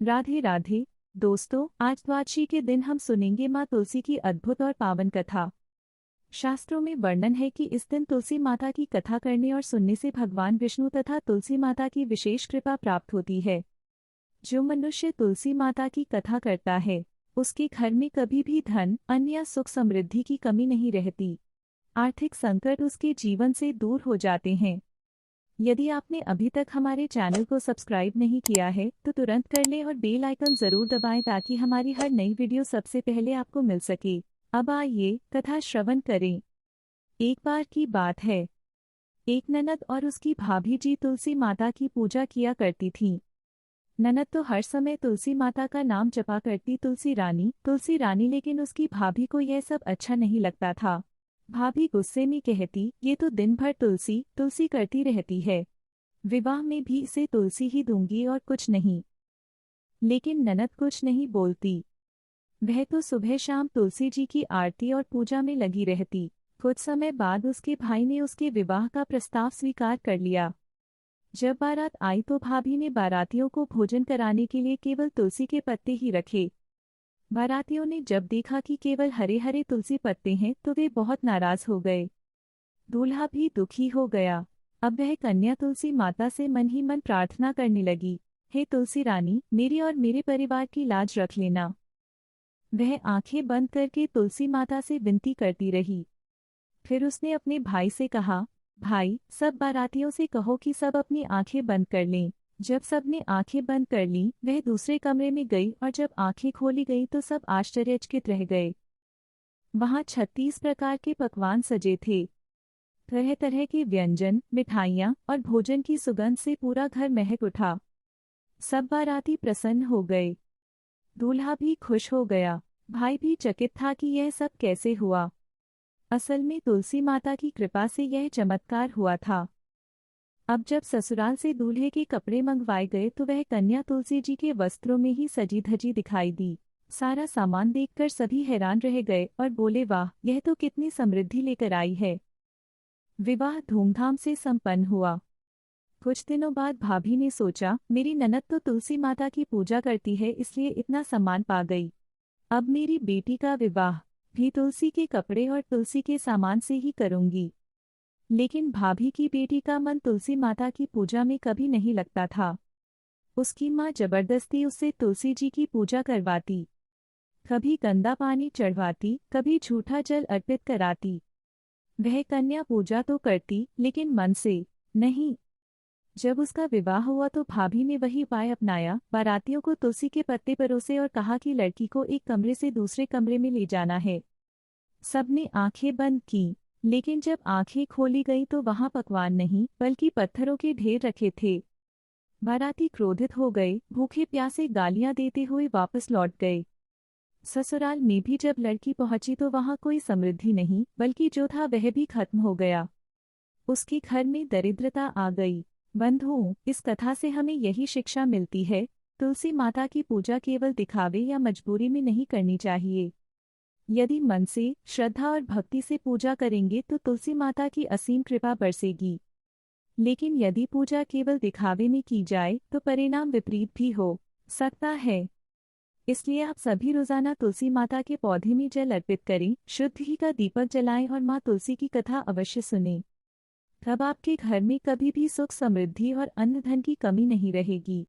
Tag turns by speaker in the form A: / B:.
A: राधे राधे। दोस्तों, आज द्वादशी के दिन हम सुनेंगे माँ तुलसी की अद्भुत और पावन कथा। शास्त्रों में वर्णन है कि इस दिन तुलसी माता की कथा करने और सुनने से भगवान विष्णु तथा तुलसी माता की विशेष कृपा प्राप्त होती है। जो मनुष्य तुलसी माता की कथा करता है, उसके घर में कभी भी धन, अन्न या सुख समृद्धि की कमी नहीं रहती। आर्थिक संकट उसके जीवन से दूर हो जाते हैं। यदि आपने अभी तक हमारे चैनल को सब्सक्राइब नहीं किया है तो तुरंत कर लें और बेल आइकन जरूर दबाएं ताकि हमारी हर नई वीडियो सबसे पहले आपको मिल सके। अब आइए कथा श्रवण करें। एक बार की बात है, एक ननद और उसकी भाभी जी तुलसी माता की पूजा किया करती थीं। ननद तो हर समय तुलसी माता का नाम जपा करती तुलसी रानी, लेकिन उसकी भाभी को यह सब अच्छा नहीं लगता था। भाभी गुस्से में कहती, ये तो दिन भर तुलसी तुलसी करती रहती है, विवाह में भी इसे तुलसी ही दूंगी और कुछ नहीं। लेकिन ननद कुछ नहीं बोलती। वह तो सुबह शाम तुलसी जी की आरती और पूजा में लगी रहती। कुछ समय बाद उसके भाई ने उसके विवाह का प्रस्ताव स्वीकार कर लिया। जब बारात आई तो भाभी ने बारातियों को भोजन कराने के लिए केवल तुलसी के पत्ते ही रखे। बारातियों ने जब देखा कि केवल हरे हरे तुलसी पत्ते हैं तो वे बहुत नाराज हो गए। दूल्हा भी दुखी हो गया। अब वह कन्या तुलसी माता से मन ही मन प्रार्थना करने लगी, हे तुलसी रानी, मेरी और मेरे परिवार की लाज रख लेना। वह आंखें बंद करके तुलसी माता से विनती करती रही। फिर उसने अपने भाई से कहा, भाई, सब बारातियों से कहो कि सब अपनी आंखें बंद कर लें। जब सबने आंखें बंद कर लीं, वह दूसरे कमरे में गई और जब आंखें खोली गईं तो सब आश्चर्यचकित रह गए। वहां 36 प्रकार के पकवान सजे थे। तरह तरह के व्यंजन, मिठाइयाँ और भोजन की सुगंध से पूरा घर महक उठा। सब बाराती प्रसन्न हो गए। दूल्हा भी खुश हो गया। भाई भी चकित था कि यह सब कैसे हुआ। असल में तुलसी माता की कृपा से यह चमत्कार हुआ था। अब जब ससुराल से दूल्हे के कपड़े मंगवाए गए तो वह कन्या तुलसी जी के वस्त्रों में ही सजी धजी दिखाई दी। सारा सामान देखकर सभी हैरान रह गए और बोले, वाह, यह तो कितनी समृद्धि लेकर आई है। विवाह धूमधाम से संपन्न हुआ। कुछ दिनों बाद भाभी ने सोचा, मेरी ननद तो तुलसी माता की पूजा करती है इसलिए इतना सम्मान पा गई। अब मेरी बेटी का विवाह भी तुलसी के कपड़े और तुलसी के सामान से ही करूंगी। लेकिन भाभी की बेटी का मन तुलसी माता की पूजा में कभी नहीं लगता था। उसकी माँ जबरदस्ती उससे तुलसी जी की पूजा करवाती। कभी गंदा पानी चढ़वाती, कभी झूठा जल अर्पित कराती। वह कन्या पूजा तो करती लेकिन मन से नहीं। जब उसका विवाह हुआ तो भाभी ने वही उपाय अपनाया। बारातियों को तुलसी के पत्ते परोसे और कहा कि लड़की को एक कमरे से दूसरे कमरे में ले जाना है। सबने आंखें बंद की, लेकिन जब आंखें खोली गईं तो वहां पकवान नहीं बल्कि पत्थरों के ढेर रखे थे। बाराती क्रोधित हो गए, भूखे प्यासे गालियां देते हुए वापस लौट गए। ससुराल में भी जब लड़की पहुंची तो वहां कोई समृद्धि नहीं बल्कि जो था वह भी खत्म हो गया। उसके घर में दरिद्रता आ गई। बंधुओं, इस कथा से हमें यही शिक्षा मिलती है, तुलसी माता की पूजा केवल दिखावे या मजबूरी में नहीं करनी चाहिए। यदि मन से, श्रद्धा और भक्ति से पूजा करेंगे तो तुलसी माता की असीम कृपा बरसेगी। लेकिन यदि पूजा केवल दिखावे में की जाए तो परिणाम विपरीत भी हो सकता है। इसलिए आप सभी रोजाना तुलसी माता के पौधे में जल अर्पित करें, शुद्ध घी का दीपक जलाएं और माँ तुलसी की कथा अवश्य सुनें। तब आपके घर में कभी भी सुख समृद्धि और अन्न धन की कमी नहीं रहेगी।